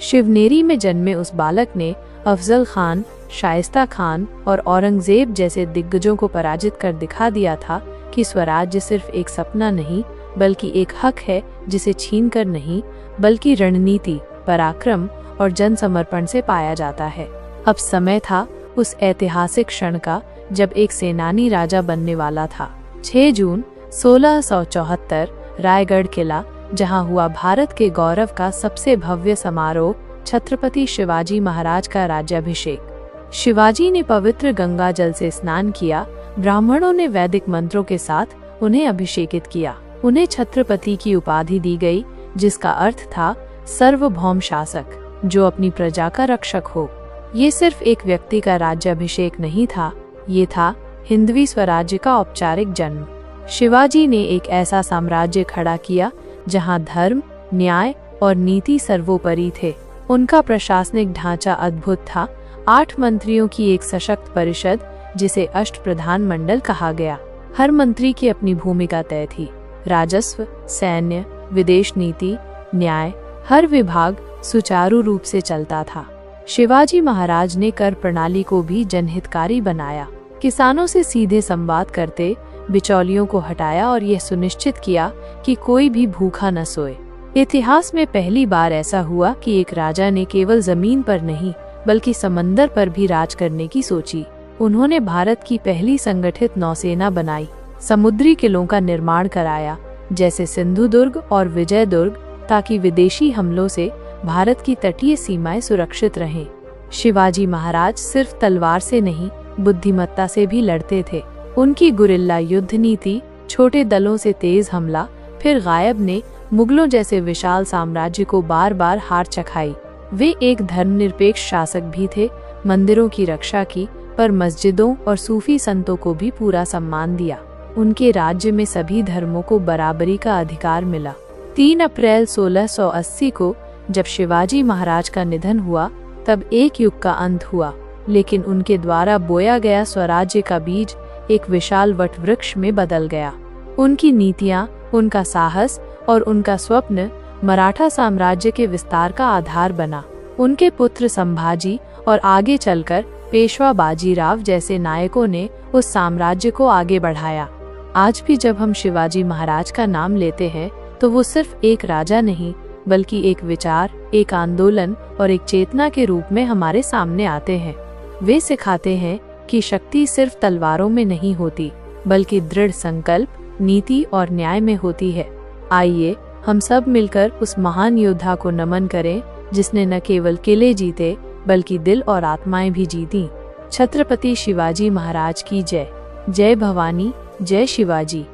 शिवनेरी में जन्मे उस बालक ने अफजल खान, शाइस्ता खान और औरंगजेब जैसे दिग्गजों को पराजित कर दिखा दिया था कि स्वराज्य सिर्फ एक सपना नहीं बल्कि एक हक है जिसे छीनकर नहीं बल्कि रणनीति, पराक्रम और जनसमर्पण से पाया जाता है। अब समय था उस ऐतिहासिक क्षण का जब एक सेनानी राजा बनने वाला था। 6 जून 1674 रायगढ़ किला, जहां हुआ भारत के गौरव का सबसे भव्य समारोह, छत्रपति शिवाजी महाराज का राज्याभिषेक। शिवाजी ने पवित्र गंगा जल से स्नान किया। ब्राह्मणों ने वैदिक मंत्रों के साथ उन्हें अभिषेकित किया। उन्हें छत्रपति की उपाधि दी गई, जिसका अर्थ था सार्वभौम शासक, जो अपनी प्रजा का रक्षक हो। ये सिर्फ एक व्यक्ति का राज्याभिषेक नहीं था, ये था हिंदवी स्वराज्य का औपचारिक जन्म। शिवाजी ने एक ऐसा साम्राज्य खड़ा किया जहां धर्म, न्याय और नीति सर्वोपरि थे। उनका प्रशासनिक ढांचा अद्भुत था। 8 मंत्रियों की एक सशक्त परिषद, जिसे अष्टप्रधान मंडल कहा गया। हर मंत्री की अपनी भूमिका तय थी। राजस्व, सैन्य, विदेश नीति, न्याय, हर विभाग सुचारू रूप से चलता था। शिवाजी महाराज ने कर प्रणाली को भी जनहितकारी बनाया। किसानों से सीधे संवाद करते, बिचौलियों को हटाया और यह सुनिश्चित किया कि कोई भी भूखा न सोए। इतिहास में पहली बार ऐसा हुआ कि एक राजा ने केवल जमीन पर नहीं बल्कि समंदर पर भी राज करने की सोची। उन्होंने भारत की पहली संगठित नौसेना बनाई, समुद्री किलों का निर्माण कराया जैसे सिंधुदुर्ग और विजयदुर्ग, ताकि विदेशी हमलों से भारत की तटीय सीमाएं सुरक्षित रहें। शिवाजी महाराज सिर्फ तलवार से नहीं, बुद्धिमत्ता से भी लड़ते थे। उनकी गुरिल्ला युद्ध नीति, छोटे दलों से तेज हमला, फिर गायब ने मुगलों जैसे विशाल साम्राज्य को बार बार हार चखाई। वे एक धर्मनिरपेक्ष शासक भी थे। मंदिरों की रक्षा की, पर मस्जिदों और सूफी संतों को भी पूरा सम्मान दिया। उनके राज्य में सभी धर्मों को बराबरी का अधिकार मिला। 3 अप्रैल 1680 को जब शिवाजी महाराज का निधन हुआ, तब एक युग का अंत हुआ। लेकिन उनके द्वारा बोया गया स्वराज्य का बीज एक विशाल वटवृक्ष में बदल गया। उनकी नीतियां, उनका साहस और उनका स्वप्न मराठा साम्राज्य के विस्तार का आधार बना। उनके पुत्र संभाजी और आगे चलकर पेशवा बाजीराव जैसे नायकों ने उस साम्राज्य को आगे बढ़ाया। आज भी जब हम शिवाजी महाराज का नाम लेते हैं तो वो सिर्फ एक राजा नहीं बल्कि एक विचार, एक आंदोलन और एक चेतना के रूप में हमारे सामने आते हैं। वे सिखाते हैं कि शक्ति सिर्फ तलवारों में नहीं होती बल्कि दृढ़ संकल्प, नीति और न्याय में होती है। आइए हम सब मिलकर उस महान योद्धा को नमन करें जिसने न केवल किले जीते बल्कि दिल और आत्माएं भी जीती। छत्रपति शिवाजी महाराज की जय। जय भवानी, जय शिवाजी।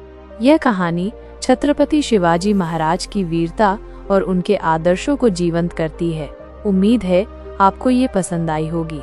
यह कहानी छत्रपति शिवाजी महाराज की वीरता और उनके आदर्शों को जीवंत करती है। उम्मीद है आपको ये पसंद आई होगी।